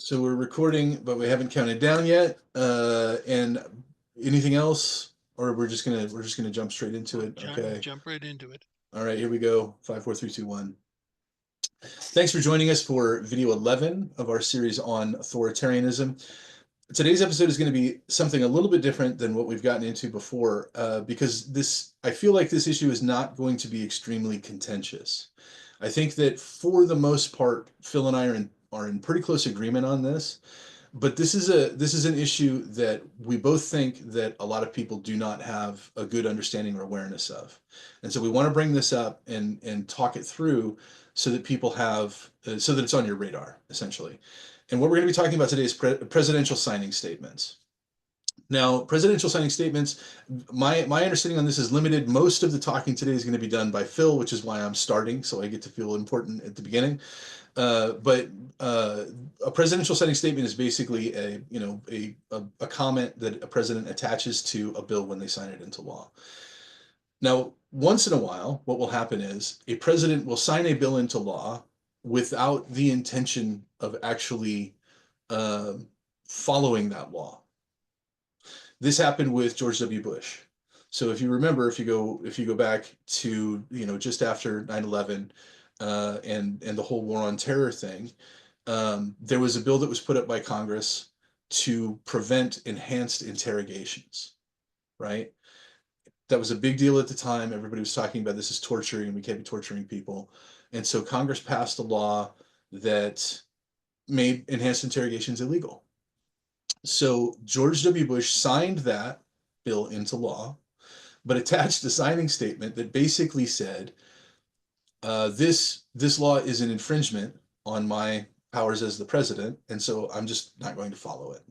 So we're recording, but we haven't counted down yet. And anything else, or we're just gonna jump straight into it. Okay. Jump right into it. All right, here we go. 5, 4, 3, 2, 1. Thanks for joining us for video 11 of our series on authoritarianism. Today's episode is going to be something a little bit different than what we've gotten into before, because I feel like this issue is not going to be extremely contentious. I think that for the most part, Phil and I are in pretty close agreement on this. But this is an issue that we both think that a lot of people do not have a good understanding or awareness of, and so we want to bring this up and talk it through so that people have so that it's on your radar essentially. And what we're going to be talking about today is presidential signing statements. Now, presidential signing statements, my understanding on this is limited. Most of the talking today is going to be done by Phil, which is why I'm starting, so I get to feel important at the beginning. But a presidential signing statement is basically a comment that a president attaches to a bill when they sign it into law. Now, once in a while, what will happen is a president will sign a bill into law without the intention of actually uh, following that law. This happened with George W. Bush. So if you remember, if you go back to just after 9/11 and the whole war on terror thing, there was a bill that was put up by Congress to prevent enhanced interrogations, right? That was a big deal at the time. Everybody was talking about this is torturing and we can't be torturing people. And so Congress passed a law that made enhanced interrogations illegal. So George W. Bush signed that bill into law, but attached a signing statement that basically said, this law is an infringement on my powers as the president, and so I'm just not going to follow it.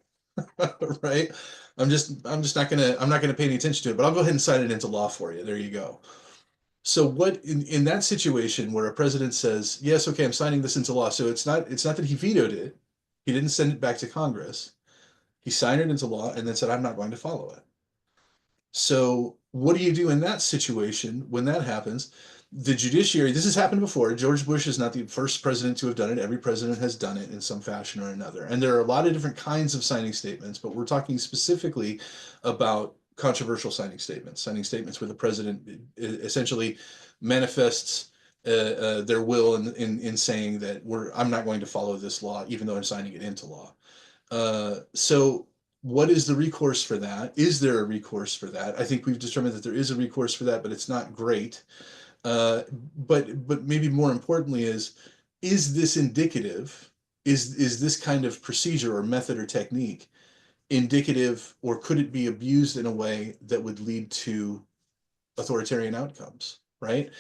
Right? I'm not gonna pay any attention to it, but I'll go ahead and sign it into law for you. There you go. So what in that situation where a president says, yes, okay, I'm signing this into law, so it's not that he vetoed it, he didn't send it back to Congress. He signed it into law and then said, I'm not going to follow it. So what do you do in that situation when that happens? The judiciary, this has happened before. George Bush is not the first president to have done it. Every president has done it in some fashion or another. And there are a lot of different kinds of signing statements, but we're talking specifically about controversial signing statements where the president essentially manifests their will in saying that I'm not going to follow this law, even though I'm signing it into law. So what is the recourse for that? Is there a recourse for that? I think we've determined that there is a recourse for that, but it's not great. Uh, but maybe more importantly is this indicative? Is this kind of procedure or method or technique indicative, or could it be abused in a way that would lead to authoritarian outcomes? Right?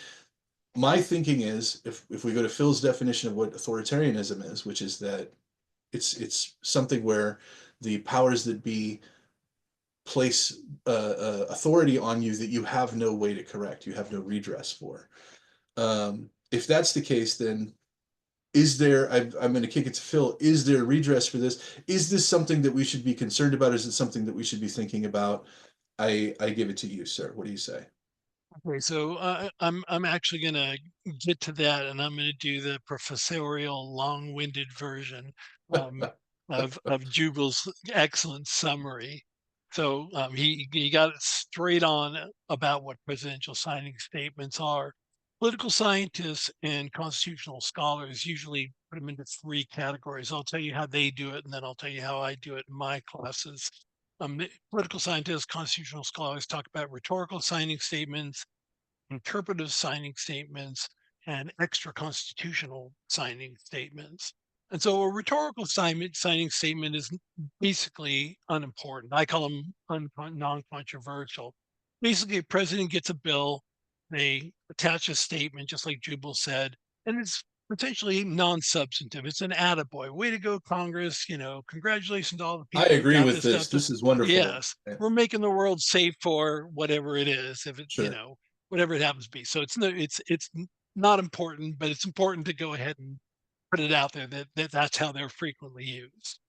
My thinking is, if we go to Phil's definition of what authoritarianism is, which is that it's something where the powers that be place authority on you that you have no way to correct, you have no redress for. If that's the case, then I'm going to kick it to Phil. Is there redress for this? Is this something that we should be concerned about? Is it something that we should be thinking about? I give it to you, sir. What do you say? Okay, so I'm actually gonna get to that, and I'm gonna do the professorial, long-winded version um, of Jubal's excellent summary. So he got it straight on about what presidential signing statements are. Political scientists and constitutional scholars usually put them into three categories. I'll tell you how they do it, and then I'll tell you how I do it in my classes. Political scientists, constitutional scholars talk about rhetorical signing statements, interpretive signing statements, and extra constitutional signing statements. And so a rhetorical signing statement is basically unimportant. I call them non-controversial. Basically, a president gets a bill, they attach a statement, just like Jubal said, and it's potentially non-substantive. It's an attaboy. Way to go, Congress. Congratulations to all the I people who agree got with this stuff this. done. This is wonderful. Yes, Yeah, we're making the world safe for whatever it is. If it, sure. whatever it happens to be. So it's not important, but it's important to go ahead and put it out there that's how they're frequently used.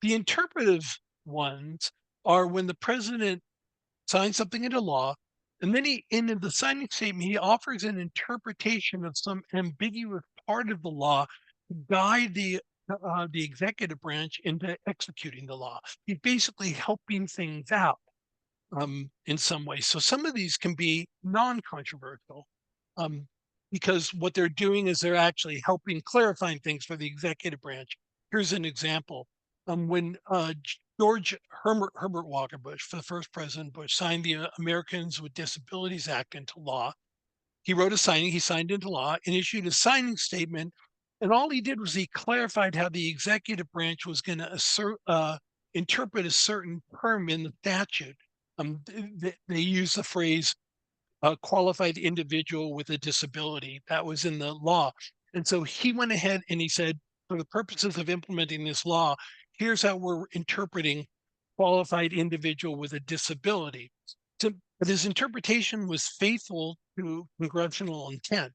The interpretive ones are when the president signs something into law, and then in the signing statement, he offers an interpretation of some ambiguous part of the law to guide the the executive branch into executing the law. He's basically helping things out in some ways. So some of these can be non-controversial um, because what they're doing is they're actually helping clarifying things for the executive branch. Here's an example. When George Herbert Walker Bush, for the first President Bush, signed the Americans with Disabilities Act into law, he signed into law and issued a signing statement. And all he did was he clarified how the executive branch was going to interpret a certain term in the statute. They use the phrase qualified individual with a disability. That was in the law. And so he went ahead and he said, for the purposes of implementing this law, here's how we're interpreting qualified individual with a disability. So, but his interpretation was faithful to congressional intent.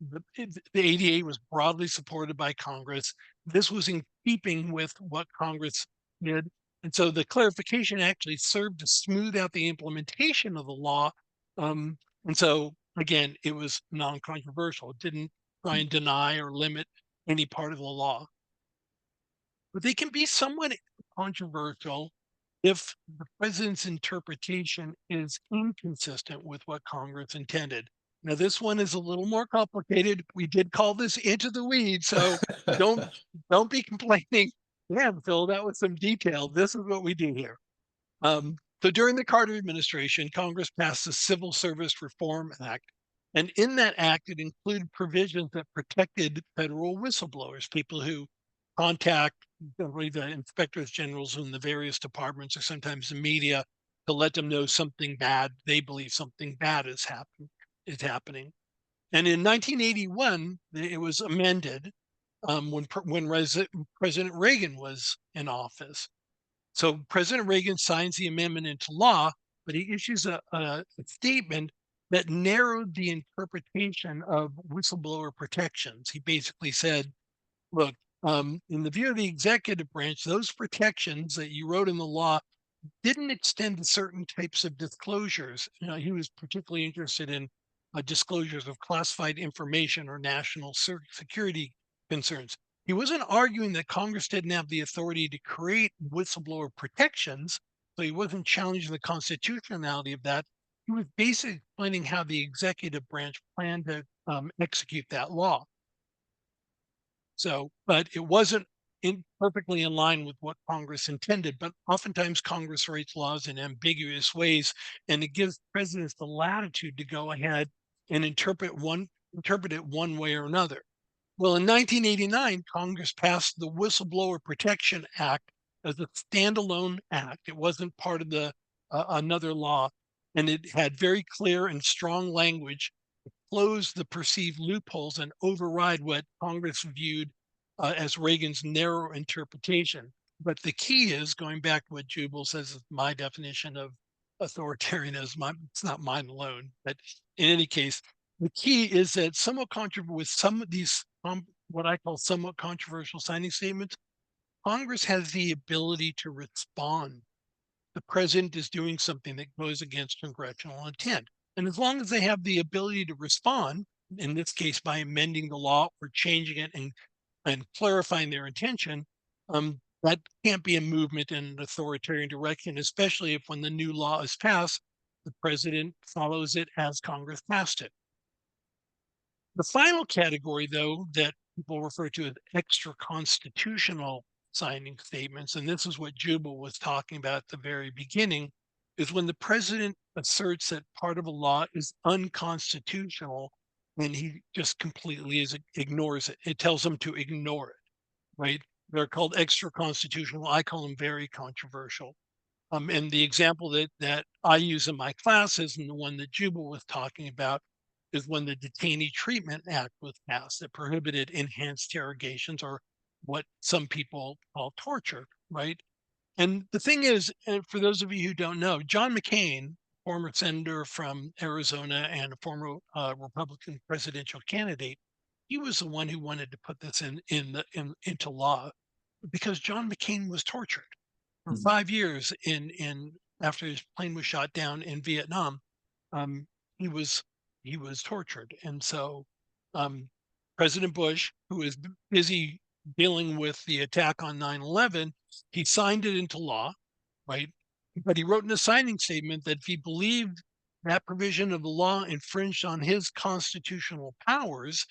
The ADA was broadly supported by Congress. This was in keeping with what Congress did. And so the clarification actually served to smooth out the implementation of the law. And so, again, it was non-controversial. It didn't try and deny or limit any part of the law. But they can be somewhat controversial if the president's interpretation is inconsistent with what Congress intended. Now, this one is a little more complicated. We did call this into the weeds, so don't don't be complaining. Yeah, Phil, that was some detail. This is what we do here. So during the Carter administration, Congress passed the Civil Service Reform Act. And in that act, it included provisions that protected federal whistleblowers, people who contact generally the inspectors generals in the various departments or sometimes the media to let them know something bad, they believe something bad is happening. And in 1981, it was amended when President Reagan was in office. So President Reagan signs the amendment into law, but he issues a statement that narrowed the interpretation of whistleblower protections. He basically said, look, in the view of the executive branch, those protections that you wrote in the law didn't extend to certain types of disclosures. You know, he was particularly interested in disclosures of classified information or national security concerns. He wasn't arguing that Congress didn't have the authority to create whistleblower protections, so he wasn't challenging the constitutionality of that. He was basically explaining how the executive branch planned to execute that law. So, but it wasn't perfectly in line with what Congress intended. But oftentimes Congress writes laws in ambiguous ways, and it gives presidents the latitude to go ahead and interpret it one way or another. Well, in 1989, Congress passed the Whistleblower Protection Act as a standalone act. It wasn't part of the another law, and it had very clear and strong language close the perceived loopholes and override what Congress viewed as Reagan's narrow interpretation. But the key is going back to what Jubal says is my definition of authoritarianism. It's not mine alone, but in any case, the key is that somewhat controversial with some of these what I call somewhat controversial signing statements, Congress has the ability to respond. The president is doing something that goes against congressional intent. And as long as they have the ability to respond, in this case by amending the law or changing it and clarifying their intention, that can't be a movement in an authoritarian direction, especially if when the new law is passed, the president follows it as Congress passed it. The final category, though, that people refer to as extra constitutional signing statements, and this is what Jubal was talking about at the very beginning, is when the president asserts that part of a law is unconstitutional and he just completely ignores it. It tells them to ignore it, right? They're called extra constitutional. I call them very controversial. And the example that I use in my classes and the one that Jubal was talking about is when the Detainee Treatment Act was passed that prohibited enhanced interrogations or what some people call torture, right? And the thing is, for those of you who don't know, John McCain, former senator from Arizona and a former Republican presidential candidate, he was the one who wanted to put this into law because John McCain was tortured for Mhm. 5 years in after his plane was shot down in Vietnam. Um, he was he was tortured, and so um, President Bush, who is busy dealing with the attack on 9/11, he signed it into law, right? But he wrote in a signing statement that if he believed that provision of the law infringed on his constitutional powers,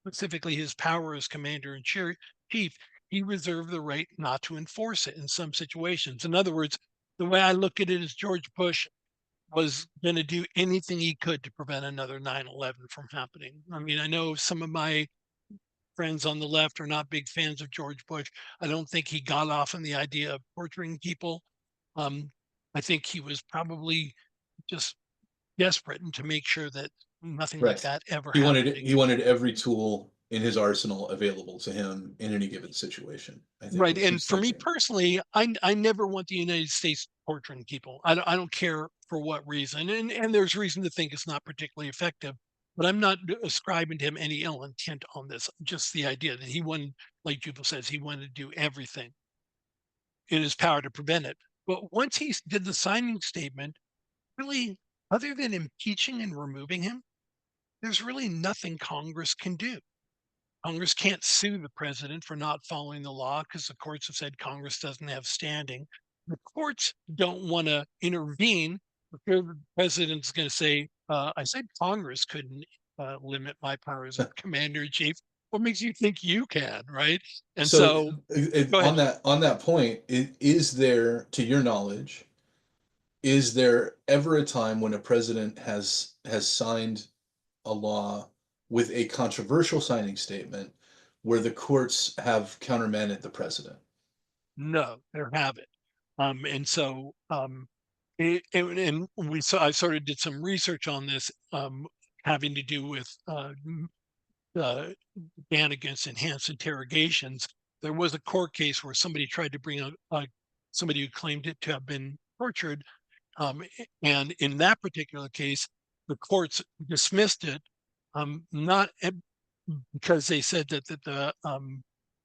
specifically his power as commander in chief, he reserved the right not to enforce it in some situations. In other words, the way I look at it is George Bush was going to do anything he could to prevent another 9/11 from happening. I mean, I know some of my friends on the left are not big fans of George Bush. I don't think he got off on the idea of torturing people. Um, I think he was probably just desperate and to make sure that nothing like Right. that ever He happened wanted he again. wanted every tool in his arsenal available to him in any given situation, I think Right. was And his for me thinking. personally, I never want the United States torturing people. I don't care for what reason. And there's reason to think it's not particularly effective. But I'm not ascribing to him any ill intent on this. Just the idea that he wanted, like Jubal says, he wanted to do everything in his power to prevent it. But once he did the signing statement, really, other than impeaching and removing him, there's really nothing Congress can do. Congress can't sue the president for not following the law because the courts have said Congress doesn't have standing. The courts don't want to intervene because the president's going to say, I said Congress couldn't limit my powers as commander in chief. What makes you think you can? Right. And So so, go ahead. on that point, is there, to your knowledge, is there ever a time when a president has signed a law with a controversial signing statement where the courts have countermanded the president? No, there have it. And so, and we saw, I sort of did some research on this, having to do with the ban against enhanced interrogations. There was a court case where somebody tried to bring somebody who claimed it to have been tortured. And in that particular case, the courts dismissed it, not because they said that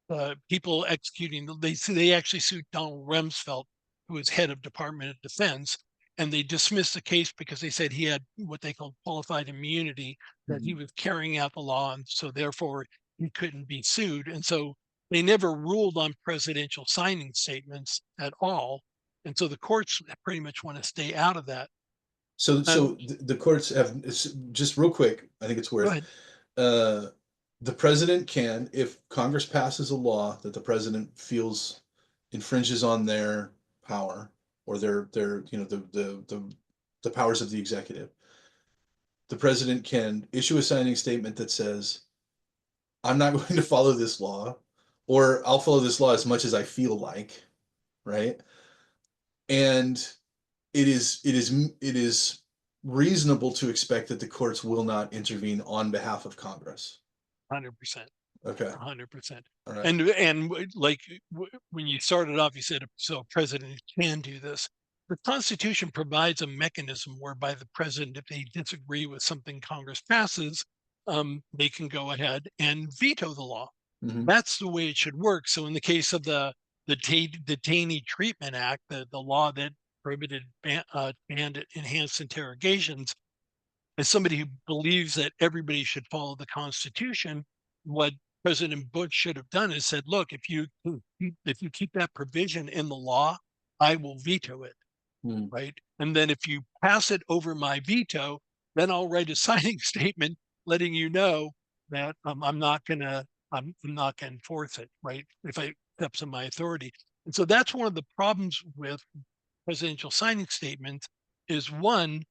the people executing they actually sued Donald Rumsfeld, who was head of Department of Defense, and they dismissed the case because they said he had what they called qualified immunity, that he Mhm. was carrying out the law, and so therefore he couldn't be sued. And so they never ruled on presidential signing statements at all. And so the courts pretty much want to stay out of that. So the courts have, just real quick, I think it's Go worth, ahead. uh, the president can, if Congress passes a law that the president feels infringes on their power or their the powers of the executive, the president can issue a signing statement that says, I'm not going to follow this law, or I'll follow this law as much as I feel like, right? And it is reasonable to expect that the courts will not intervene on behalf of Congress. 100%. Okay. 100%. All right. And like when you started off, you said so a president can do this. The Constitution provides a mechanism whereby the president, if they disagree with something Congress passes, they can go ahead and veto the law. Hmm. That's the way it should work. So in the case of the Detainee Treatment Act, the law that prohibited banned enhanced interrogations, as somebody who believes that everybody should follow the Constitution, what President Bush should have done is said, "Look, if you keep that provision in the law, I will veto it, Mm. right? And then if you pass it over my veto, then I'll write a signing statement letting you know that I'm not going to enforce it, right? If I steps in my authority." And so that's one of the problems with presidential signing statements is one,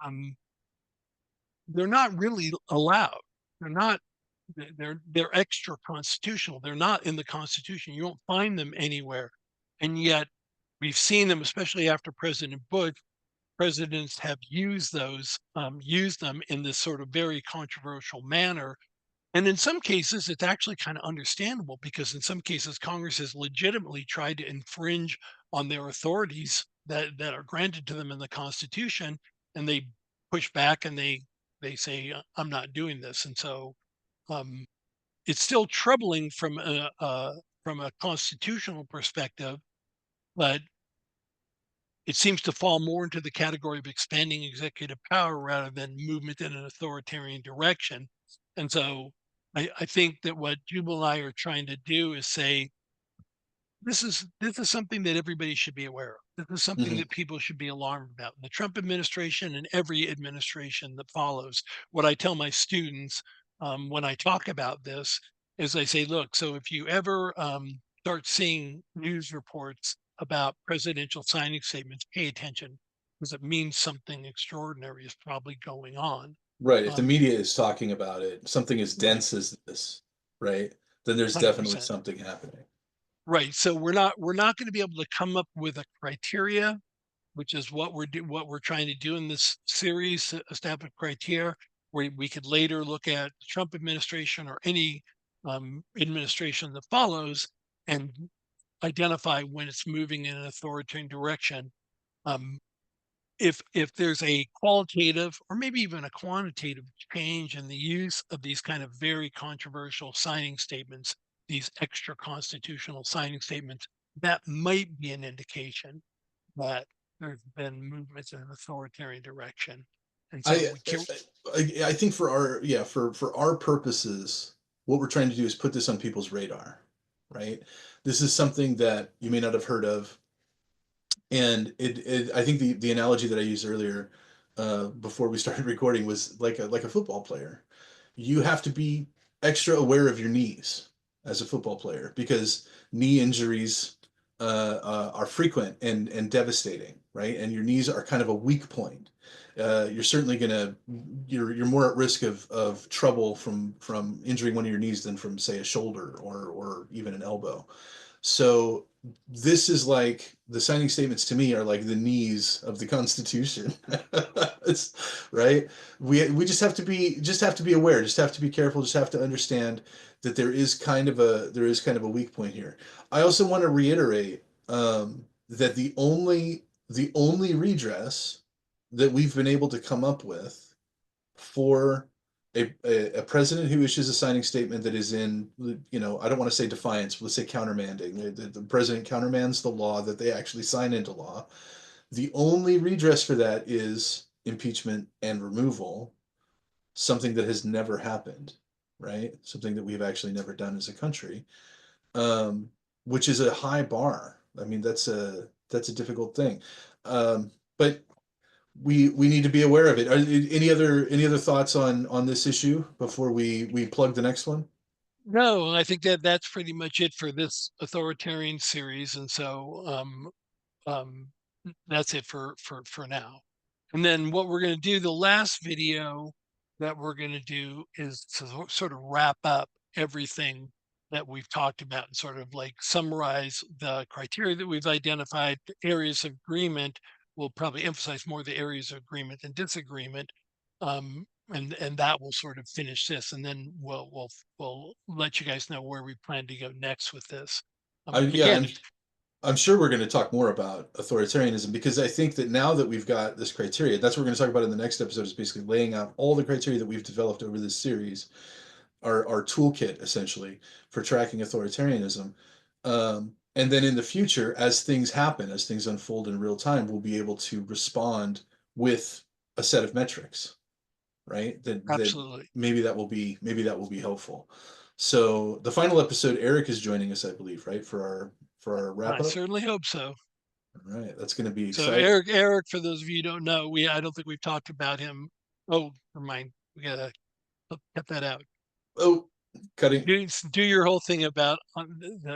um, they're not really allowed. They're not. They're extra constitutional. They're not in the Constitution. You won't find them anywhere, and yet we've seen them, especially after President Bush. Presidents have used them in this sort of very controversial manner. And in some cases, it's actually kind of understandable because in some cases, Congress has legitimately tried to infringe on their authorities that are granted to them in the Constitution, and they push back and they say, "I'm not doing this." And so um, it's still troubling from a constitutional perspective, but it seems to fall more into the category of expanding executive power rather than movement in an authoritarian direction. And so I think that what Jubal and I are trying to do is say, this is something that everybody should be aware of. This is something Hmm. that people should be alarmed about. In the Trump administration and every administration that follows, what I tell my students when I talk about this is I say, look, so if you ever start seeing news reports about presidential signing statements, pay attention because it means something extraordinary is probably going on. Right. If the Um, media is talking about it, something as right, dense as this, right, then there's definitely 100%. something happening. Right. So we're not going to be able to come up with a criteria, which is what we're trying to do in this series, establish criteria where we could later look at the Trump administration or any administration that follows and identify when it's moving in an authoritarian direction. Um, if there's a qualitative or maybe even a quantitative change in the use of these kind of very controversial signing statements, these extra constitutional signing statements, that might be an indication that there's been movements in an authoritarian direction. And so I we can I think for our, yeah, for our purposes, what we're trying to do is put this on people's radar, right? This is something that you may not have heard of, and I think the analogy that I used earlier, before we started recording, was like a football player. You have to be extra aware of your knees as a football player because knee injuries are frequent and devastating, right? And your knees are kind of a weak point. You're certainly gonna you're more at risk of trouble from injuring one of your knees than from, say, a shoulder or even an elbow. So this is like the signing statements to me are like the knees of the Constitution. It's right. We just have to be aware, just have to be careful, just have to understand that there is kind of a weak point here. I also want to reiterate that the only redress that we've been able to come up with for a president who issues a signing statement that is in, I don't want to say defiance, but let's say countermanding. The president countermands the law that they actually sign into law. The only redress for that is impeachment and removal, something that has never happened, right? Something that we've actually never done as a country, um, which is a high bar. I mean, that's a difficult thing, but we need to be aware of it. Any other thoughts on this issue before we plug the next one? no, I think that that's pretty much it for this authoritarian series. And so um, that's it for now. And then what we're going to do, the last video that we're going to do is to sort of wrap up everything that we've talked about and sort of like summarize the criteria that we've identified, the areas of agreement. We'll probably emphasize more the areas of agreement than disagreement. And that will sort of finish this, and then we'll let you guys know where we plan to go next with this. Yeah, Again, I'm sure we're going to talk more about authoritarianism because I think that now that we've got this criteria, that's what we're going to talk about in the next episode, is basically laying out all the criteria that we've developed over this series, our toolkit essentially for tracking authoritarianism. And then in the future, as things happen, as things unfold in real time, we'll be able to respond with a set of metrics, right? That absolutely. maybe that will be helpful. So the final episode, Eric is joining us, I believe, right, for our wrap I up. certainly hope so. All right, that's going to be So exciting. Eric, for those of you who don't know, I don't think we've talked about him. Oh, never mind. We gotta cut that out. Oh, cutting. Do your whole thing about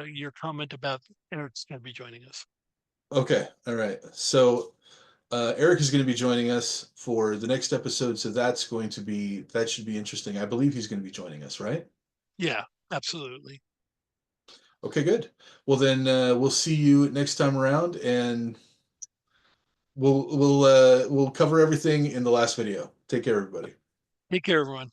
your comment about Eric's going to be joining us. Okay, all right. So Eric is going to be joining us for the next episode, so that should be interesting. I believe he's going to be joining us, right? Yeah, absolutely. Okay, good. Well, then we'll see you next time around, and we'll cover everything in the last video. Take care, everybody. Take care, everyone.